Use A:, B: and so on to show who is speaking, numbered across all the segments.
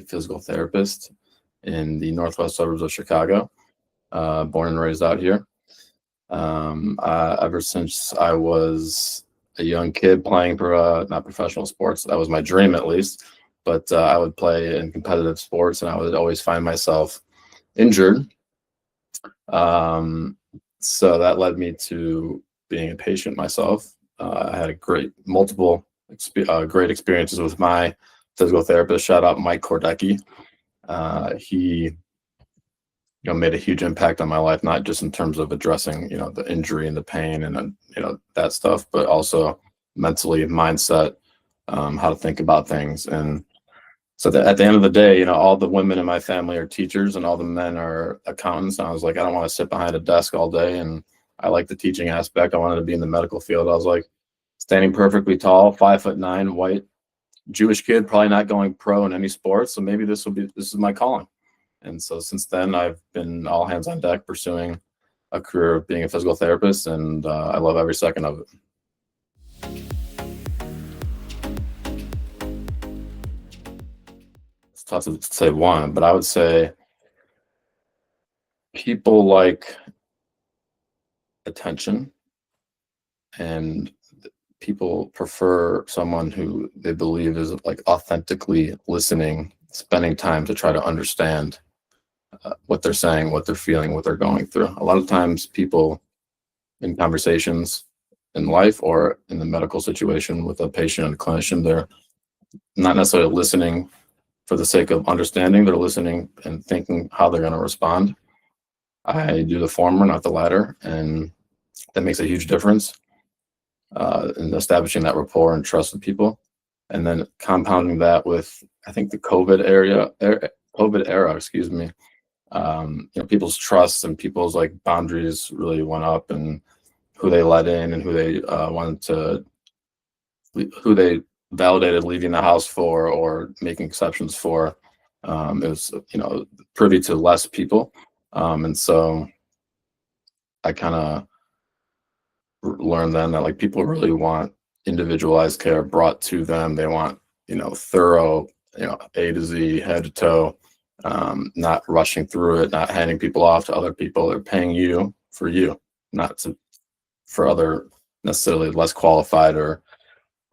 A: physical therapist in the northwest suburbs of Chicago, born and raised out here. Ever since I was a young kid playing for not professional sports, that was my dream at least, but I would play in competitive sports and I would always find myself injured. So that led me to being a patient myself. I had great experiences with my physical therapist. Shout out Mike Kordecki. He made a huge impact on my life, not just in terms of addressing the injury and the pain and that stuff, but also mentally, mindset, how to think about things. And so that at the end of the day, all the women in my family are teachers and all the men are accountants. And I was like, I don't want to sit behind a desk all day. And I like the teaching aspect. I wanted to be in the medical field. I was like standing perfectly tall, 5'9", white, Jewish kid, probably not going pro in any sports. So maybe this is my calling. And so since then, I've been all hands on deck pursuing a career of being a physical therapist, and I love every second of it. It's tough to say one, but I would say people like attention, and people prefer someone who they believe is like authentically listening, spending time to try to understand what they're saying, what they're feeling, what they're going through. A lot of times people in conversations in life or in the medical situation with a patient and a clinician, they're not necessarily listening for the sake of understanding. They're listening and thinking how they're going to respond. I do the former, not the latter, and that makes a huge difference in establishing that rapport and trust with people. And then compounding that with, I think, the COVID era, excuse me, people's trust and people's like boundaries really went up, and who they let in and who they validated leaving the house for or making exceptions for. It was, privy to less people. And so I kind of learned then that like people really want individualized care brought to them. They want, thorough, A to Z, head to toe, not rushing through it, not handing people off to other people. They're paying you, not for other necessarily less qualified or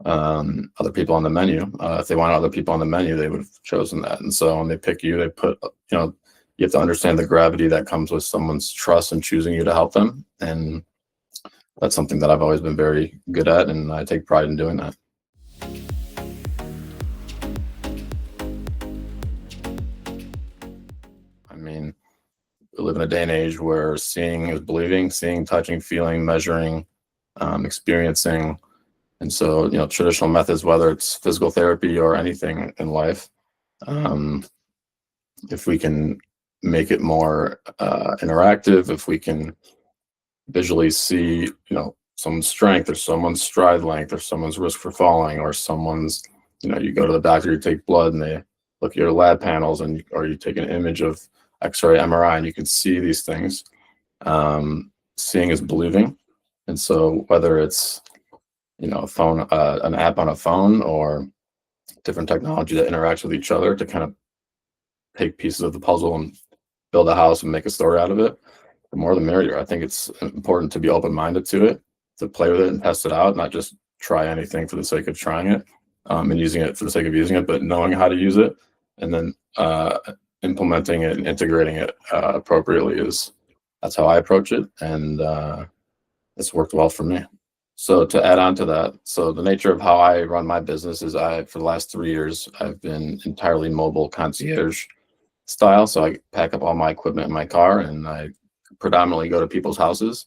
A: other people on the menu. If they want other people on the menu, they would have chosen that. And so when they pick you, they put, you have to understand the gravity that comes with someone's trust and choosing you to help them. And that's something that I've always been very good at, and I take pride in doing that. I mean, we live in a day and age where seeing is believing, seeing, touching, feeling, measuring, experiencing. And so, traditional methods, whether it's physical therapy or anything in life, if we can make it more interactive, if we can visually see, someone's strength or someone's stride length or someone's risk for falling or someone's, you go to the doctor, you take blood and they look at your lab panels or you take an image of X-ray, MRI, and you can see these things. Seeing is believing. And so whether it's, a phone, an app on a phone or different technology that interacts with each other to kind of take pieces of the puzzle and build a house and make a story out of it, the more the merrier. I think it's important to be open-minded to it, to play with it and test it out, not just try anything for the sake of trying it and using it for the sake of using it, but knowing how to use it and then implementing it and integrating it appropriately that's how I approach it. And it's worked well for me. So to add on to that, so the nature of how I run my business is for the last 3 years, I've been entirely mobile concierge style. So I pack up all my equipment in my car and I predominantly go to people's houses,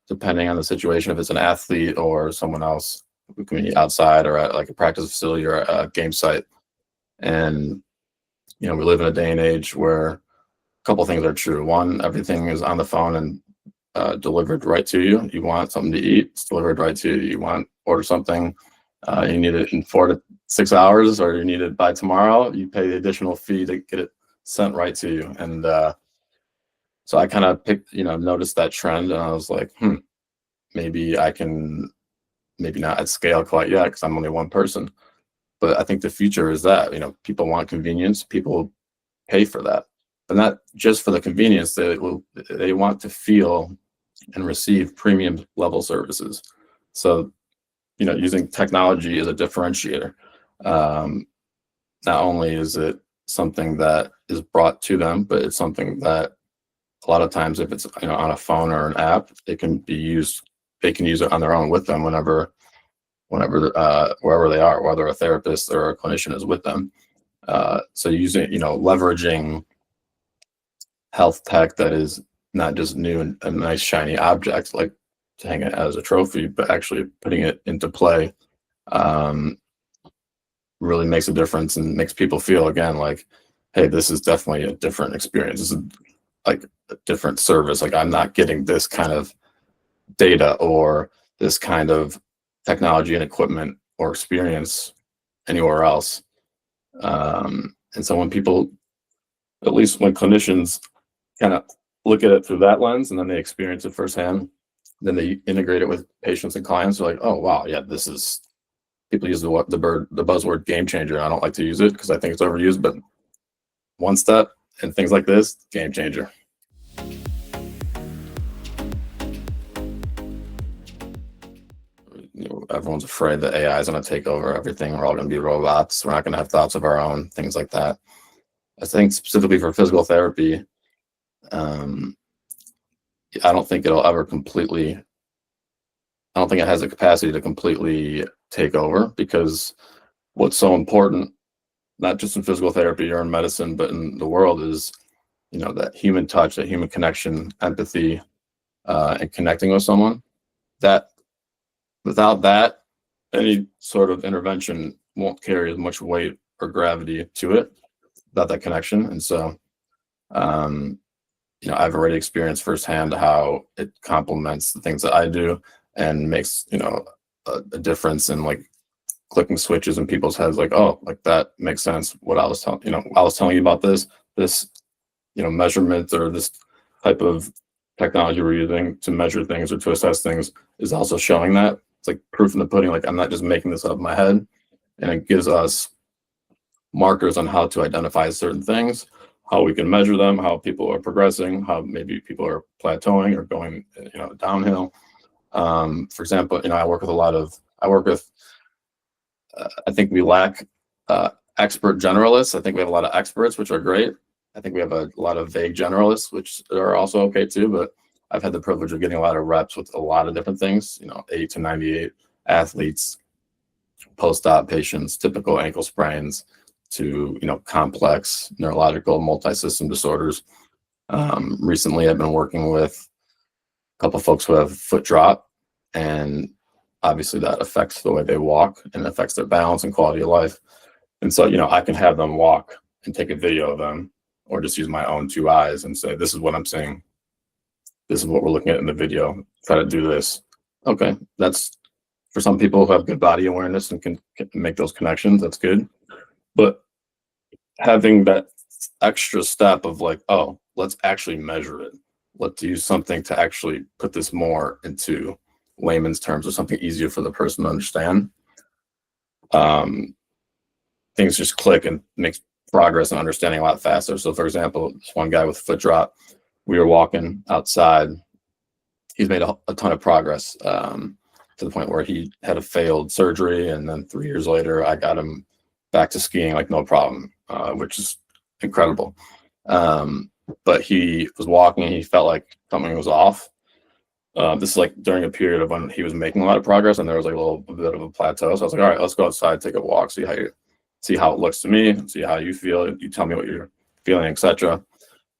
A: depending on the situation. If it's an athlete or someone else, we can be outside or at like a practice facility or a game site. And, we live in a day and age where a couple of things are true. One, everything is on the phone and delivered right to you. You want something to eat, it's delivered right to you. You want order something, you need it in 4 to 6 hours, or you need it by tomorrow, you pay the additional fee to get it sent right to you. And so I kind of noticed that trend, and I was like, maybe I can, maybe not at scale quite yet because I'm only one person, But I think the future is that, people want convenience, people pay for that, but not just for the convenience. They want to feel and receive premium level services. So, using technology as a differentiator. Um, Not only is it something that is brought to them, but it's something that a lot of times, if it's on a phone or an app, it can be used. They can use it on their own with them whenever wherever they are, whether a therapist or a clinician is with them. So using leveraging health tech that is not just new and a nice shiny object like to hang it as a trophy, but actually putting it into play um, really makes a difference and makes people feel again like, hey, this is definitely a different experience. This is like a different service. Like I'm not getting this kind of data or this kind of technology and equipment or experience anywhere else. And so when people, at least when clinicians kind of look at it through that lens and then they experience it firsthand, then they integrate it with patients and clients. They're like, oh wow, yeah, this is. People use the buzzword game changer. I don't like to use it because I think it's overused, but one step and things like this, game changer. Everyone's afraid that AI is going to take over everything. We're all going to be robots. We're not going to have thoughts of our own, things like that. I think specifically for physical therapy, I don't think it'll ever completely. I don't think it has the capacity to completely take over, because what's so important, not just in physical therapy or in medicine, but in the world, is that human touch, that human connection, empathy, and connecting with someone. That without that, any sort of intervention won't carry as much weight or gravity to it without that connection. And so, I've already experienced firsthand how it complements the things that I do and makes a difference in like clicking switches in people's heads, like, oh, like that makes sense. What I was telling I was telling you about this measurement or this type of technology we're using to measure things or to assess things is also showing that. It's like proof in the pudding. Like I'm not just making this up in my head, and it gives us markers on how to identify certain things, how we can measure them, how people are progressing, how maybe people are plateauing or going downhill. For example, I work with I think we lack expert generalists. I think we have a lot of experts, which are great. I think we have a lot of vague generalists, which are also okay too. But I've had the privilege of getting a lot of reps with a lot of different things, 8 to 98 athletes, post-op patients, typical ankle sprains, to complex neurological multi-system disorders. Recently, I've been working with a couple of folks who have foot drop, and obviously that affects the way they walk and affects their balance and quality of life. And so, I can have them walk and take a video of them, or just use my own 2 eyes and say, this is what I'm seeing. This is what we're looking at in the video. Try to do this. Okay. That's for some people who have good body awareness and can make those connections. That's good. But having that extra step of like, oh, let's actually measure it. Let's use something to actually put this more into layman's terms, or something easier for the person to understand. Things just click and makes progress and understanding a lot faster. So for example, this one guy with foot drop, we were walking outside. He's made a ton of progress to the point where he had a failed surgery. And then 3 years later, I got him back to skiing like no problem, which is incredible. But he was walking and he felt like something was off. This is like during a period of when he was making a lot of progress and there was like a bit of a plateau. So I was like, all right, let's go outside, take a walk, see how it looks to me, see how you feel. You tell me what you're feeling, etc.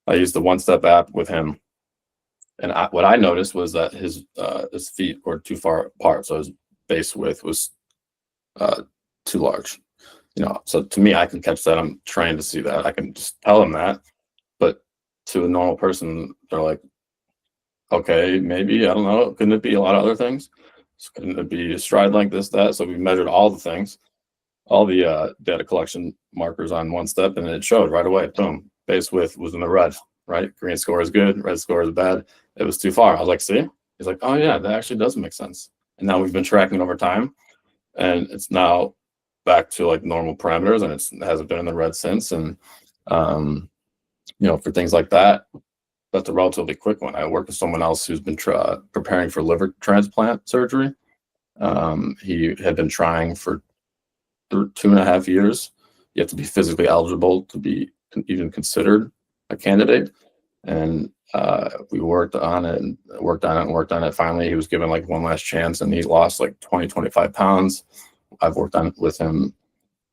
A: I used the One Step app with him, and what I noticed was that his feet were too far apart, so his base width was too large. So to me, I can catch that. I'm trained to see that. I can just tell him that. But to a normal person, they're like, okay, maybe, I don't know. Couldn't it be a lot of other things? Couldn't it be a stride length, this, that? So we measured all the things, all the data collection markers on One Step, and it showed right away. Boom, base width was in the red, right? Green score is good, red score is bad. It was too far. I was like, see? He's like, oh yeah, that actually does make sense. And now we've been tracking over time, and it's now back to like normal parameters, and it hasn't been in the red since. And for things like that, that's a relatively quick one. I work with someone else who's been preparing for liver transplant surgery. He had been trying for 2.5 years. You have to be physically eligible to be even considered a candidate. And we worked on it and worked on it. Finally, he was given like one last chance, and he lost like 25 pounds. I've worked on it with him,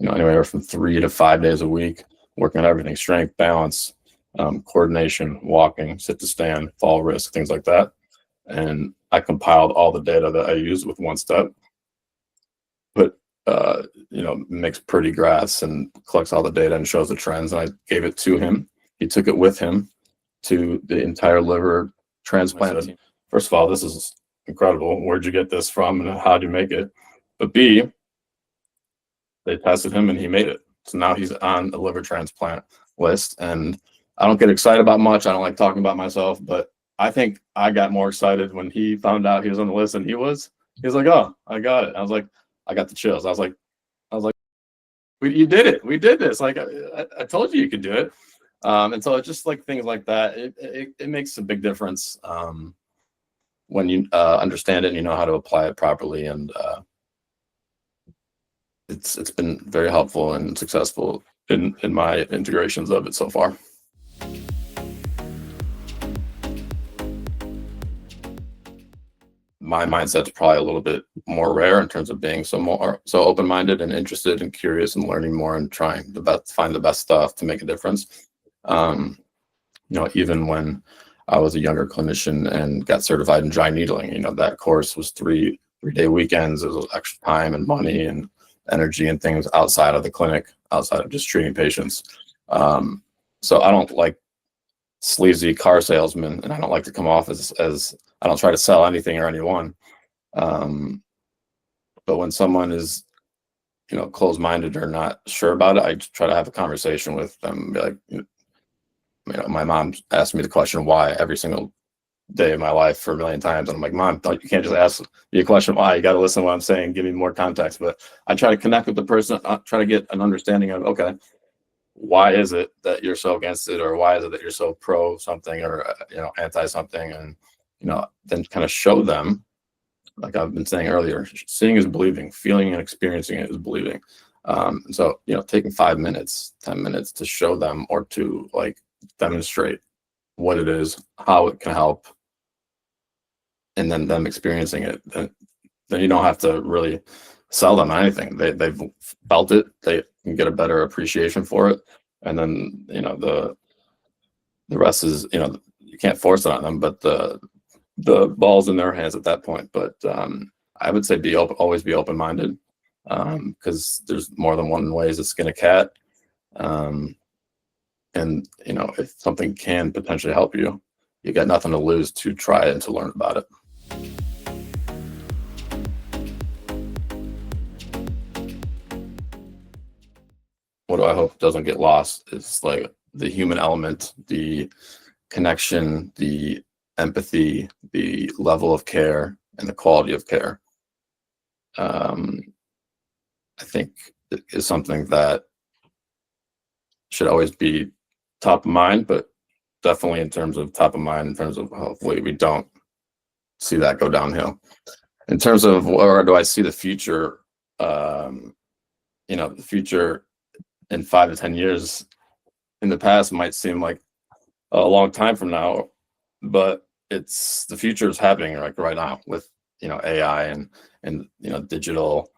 A: anywhere from 3 to 5 days a week, working on everything: strength, balance, coordination, walking, sit to stand, fall risk, things like that. And I compiled all the data that I used with one step, put makes pretty graphs and collects all the data and shows the trends. And I gave it to him. He took it with him to the entire liver transplanted. First of all, this is incredible. Where'd you get this from, and how'd you make it? But B, they tested him and he made it. So now he's on the liver transplant list. And I don't get excited about much. I don't like talking about myself, but I think I got more excited when he found out he was on the list than he was. He was like, "Oh, I got it." I was like, I got the chills. I was like, you did it. We did this. Like, I told you could do it. And so it's just like things like that. It makes a big difference when you understand it and you know how to apply it properly. And it's been very helpful and successful in my integrations of it so far. My mindset's probably a little bit more rare in terms of being so open-minded and interested and curious and learning more and trying to find the best stuff to make a difference. Even when I was a younger clinician and got certified in dry needling, that course was 3-day weekends. It was extra time and money and energy and things outside of the clinic, outside of just treating patients. So I don't like sleazy car salesman, and I don't like to come off as I don't try to sell anything or anyone. But when someone is, closed-minded or not sure about it, I try to have a conversation with them. Be like, my mom asked me the question why every single day of my life for a million times. And I'm like, "Mom, you can't just ask me a question why. You got to listen to what I'm saying, give me more context." But I try to connect with the person, try to get an understanding of, okay, why is it that you're so against it, or why is it that you're so pro something, or anti something, and then kind of show them, like I've been saying earlier, seeing is believing, feeling and experiencing it is believing. And so taking 5 minutes, 10 minutes to show them or to like demonstrate what it is, how it can help, and then them experiencing it, then you don't have to really sell them anything. They've felt it, they can get a better appreciation for it, and then the rest is you can't force it on them, but the ball's in their hands at that point. But I would say always be open-minded, because there's more than one ways to skin a cat. And if something can potentially help you, you got nothing to lose to try it and to learn about it. What do I hope doesn't get lost? It's like the human element, the connection, the empathy, the level of care, and the quality of care. I think it is something that should always be top of mind, but definitely in terms of top of mind, in terms of hopefully we don't see that go downhill. In terms of where do I see the future, the future in 5 to 10 years in the past might seem like a long time from now, but the future is happening like right now with AI and digital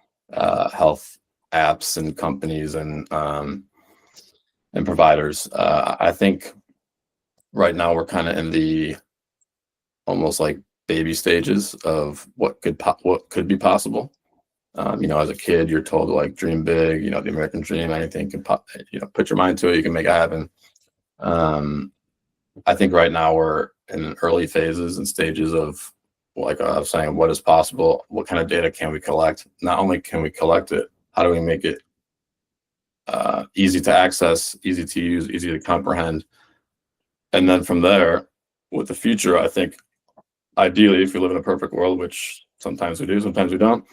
A: health apps and companies and providers. I think right now we're kind of in the almost like baby stages of what could be possible. As a kid, you're told to like dream big, the American dream, anything can put your mind to it, you can make it happen. I think right now we're in early phases and stages of, like I was saying, what is possible, what kind of data can we collect? Not only can we collect it, how do we make it easy to access, easy to use, easy to comprehend? And then from there, with the future, I think ideally, if we live in a perfect world, which sometimes we do, sometimes we don't,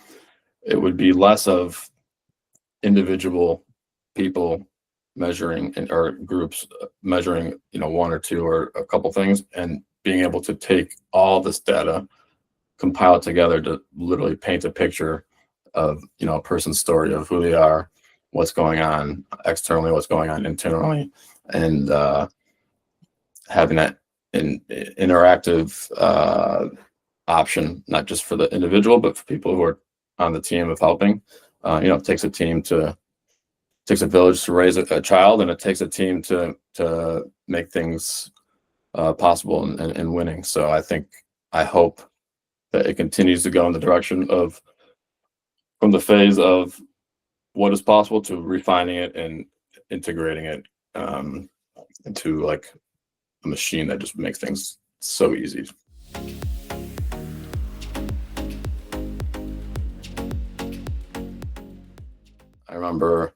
A: it would be less of individual people measuring or groups measuring, one or two or a couple things, and being able to take all this data, compile it together to literally paint a picture of, a person's story of who they are, what's going on externally, what's going on internally, and having that interactive option, not just for the individual, but for people who are on the team of helping. It takes a village to raise a child, and it takes a team to make things possible and winning. So I hope that it continues to go in the direction of, from the phase of what is possible to refining it and integrating it into like a machine that just makes things so easy. I remember,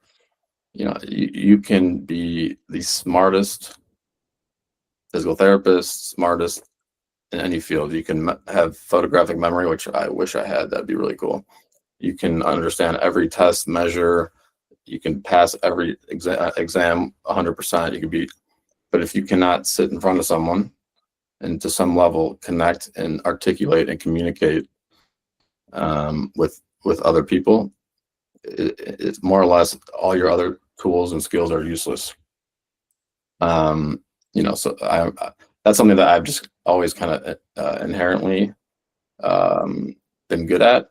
A: you can be the smartest physical therapist, smartest in any field. You can have photographic memory, which I wish I had. That'd be really cool. You can understand every test measure. You can pass every exam 100%. You can be, but if you cannot sit in front of someone and to some level connect and articulate and communicate with other people, it's more or less all your other tools and skills are useless. So that's something that I've just always kind of inherently been good at.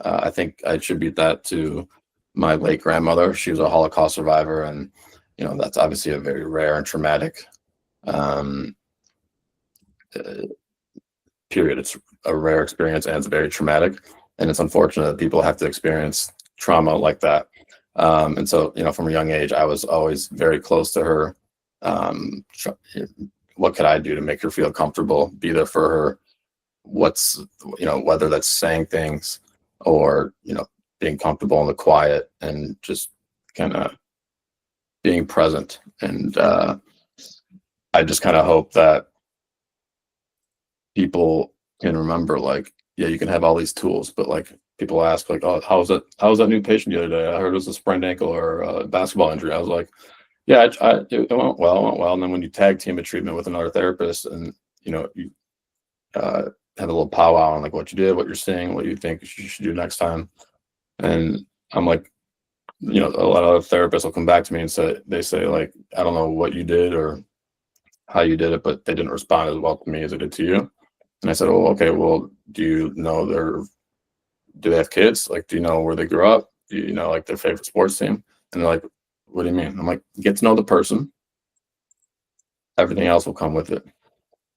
A: I think I attribute that to my late grandmother. She was a Holocaust survivor, and that's obviously a very rare and traumatic period. It's a rare experience, and it's very traumatic, and it's unfortunate that people have to experience trauma like that. And so, from a young age, I was always very close to her. What could I do to make her feel comfortable, be there for her? Whether that's saying things or, being comfortable in the quiet and just kind of being present. And I just kind of hope that people can remember, like, yeah, you can have all these tools, but like people ask, like, oh, how was that new patient the other day? I heard it was a sprained ankle or a basketball injury. I was like, yeah, it went well. And then when you tag team a treatment with another therapist, and you have a little powwow on like what you did, what you're seeing, what you think you should do next time. And I'm like, a lot of other therapists will come back to me and say like, I don't know what you did or how you did it, but they didn't respond as well to me as it did to you. And I said, oh, okay, well, do you know do they have kids? Like, do you know where they grew up? Do you know like their favorite sports team? And they're like, what do you mean? I'm like, get to know the person. Everything else will come with it.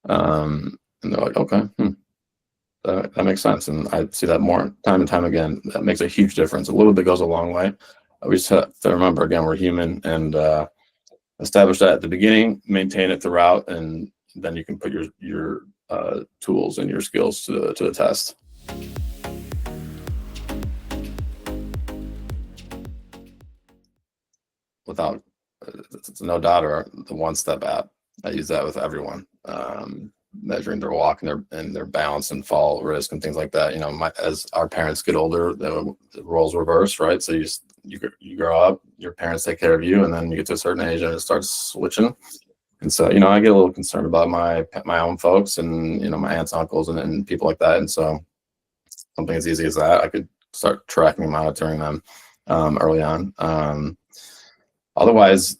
A: And they're like, okay, that makes sense. And I see that more time and time again. That makes a huge difference. A little bit goes a long way. We just have to remember, again, we're human, and establish that at the beginning, maintain it throughout, and then you can put your tools and your skills to the test. Without no doubt, or the one step app. I use that with everyone, measuring their walk and their balance and fall risk and things like that. As our parents get older, the roles reverse, right? So you grow up, your parents take care of you, and then you get to a certain age and it starts switching. And so, I get a little concerned about my own folks and, my aunts, uncles, and people like that. And so something as easy as that, I could start tracking and monitoring them early on. Otherwise,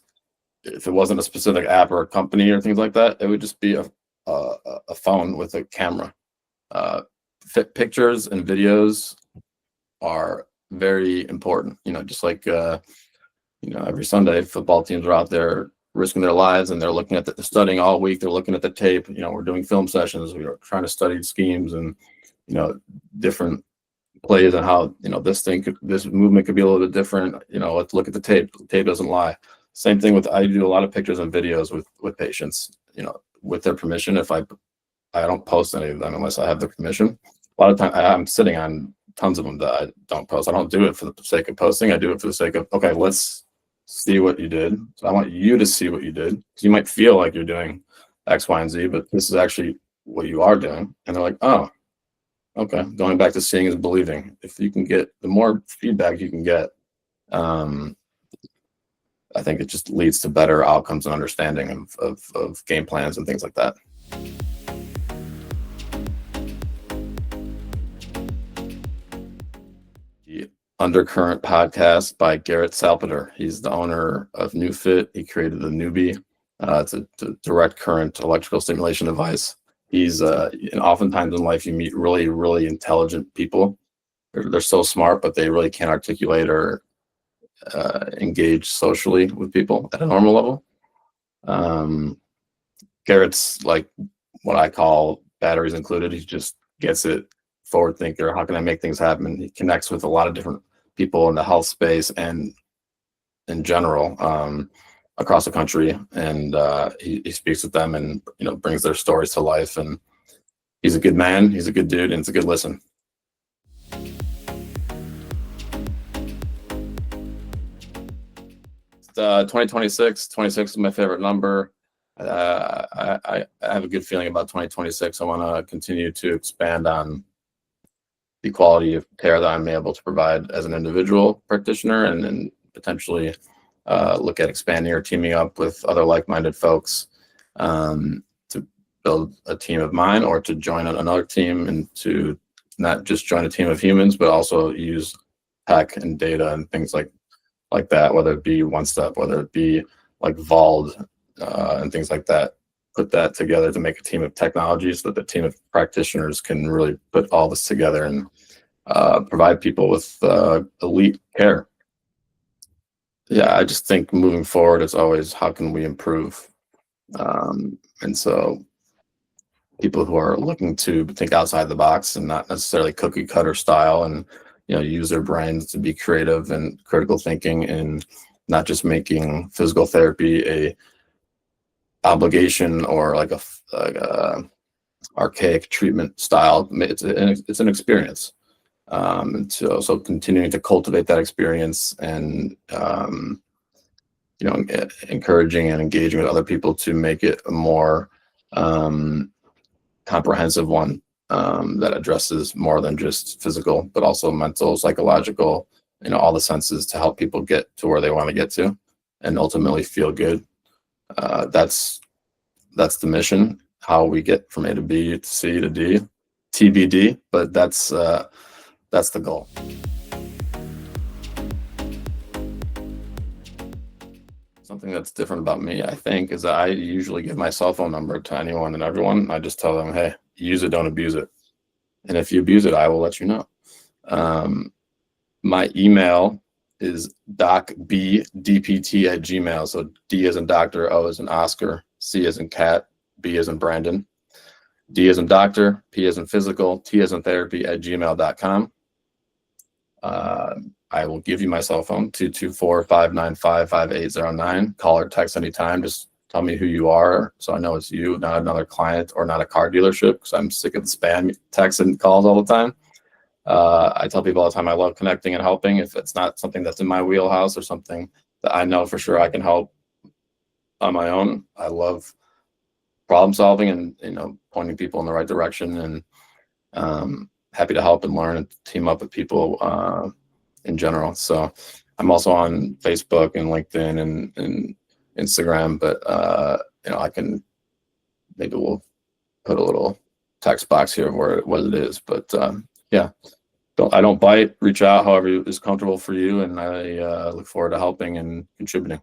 A: if it wasn't a specific app or a company or things like that, it would just be a phone with a camera. Pictures and videos are very important. Just like every Sunday, football teams are out there risking their lives, and they're looking at studying all week. They're looking at the tape. We're doing film sessions. We're trying to study schemes and different plays and how this movement could be a little bit different. Let's look at the tape. The tape doesn't lie. Same thing I do a lot of pictures and videos with patients, with their permission. If I don't post any of them unless I have their permission. A lot of time I'm sitting on tons of them that I don't post. I don't do it for the sake of posting. I do it for the sake of, okay, let's see what you did. So I want you to see what you did. So you might feel like you're doing X, Y, and Z, but this is actually what you are doing. And they're like, oh, okay. Going back to seeing is believing. If you can get, the more feedback you can get, Um, I think it just leads to better outcomes and understanding of game plans and things like that. The Undercurrent podcast by Garrett Salpeter. He's the owner of NewFit. He created the Newbie. It's a direct current electrical stimulation device. He's and oftentimes in life you meet really, really intelligent people. They're so smart, but they really can't articulate or engage socially with people at a normal level. Garrett's like what I call batteries included. He just gets it, forward thinker. How can I make things happen? He connects with a lot of different people in the health space and in general across the country, and he speaks with them and brings their stories to life. And he's a good man. He's a good dude, and it's a good listen. 2026. 26 is my favorite number. I have a good feeling about 2026. I want to continue to expand on the quality of care that I'm able to provide as an individual practitioner, and then potentially look at expanding or teaming up with other like-minded folks to build a team of mine, or to join another team, and to not just join a team of humans, but also use tech and data and things like that, whether it be One Step, whether it be like Vald and things like that. Put that together to make a team of technology so that the team of practitioners can really put all this together and provide people with elite care. Yeah, I just think moving forward, it's always how can we improve? And so people who are looking to think outside the box and not necessarily cookie cutter style, and use their brains to be creative and critical thinking, and not just making physical therapy a obligation or like a archaic treatment style. It's an experience, and so continuing to cultivate that experience, and encouraging and engaging with other people to make it a more comprehensive one, that addresses more than just physical, but also mental, psychological, all the senses, to help people get to where they want to get to and ultimately feel good. That's the mission. How we get from A to B to C to D, TBD, but that's the goal. Something that's different about me, I think, is that I usually give my cell phone number to anyone and everyone. I just tell them, hey, use it, don't abuse it. And if you abuse it, I will let you know. My email is docbdpt@gmail. So D as in doctor, O as in Oscar, C as in cat, B as in Brandon, D as in doctor, P as in physical, T as in therapy @gmail.com. I will give you my cell phone, 224-595-5809. Call or text anytime. Just tell me who you are so I know it's you, not another client or not a car dealership, because I'm sick of the spam texts and calls all the time. I tell people all the time I love connecting and helping. If it's not something that's in my wheelhouse or something that I know for sure I can help on my own, I love problem solving and pointing people in the right direction, and happy to help and learn and team up with people in general. So I'm also on Facebook and LinkedIn and Instagram, but I can, maybe we'll put a little text box here of what it is. But yeah, I don't bite. Reach out however is comfortable for you, and I look forward to helping and contributing.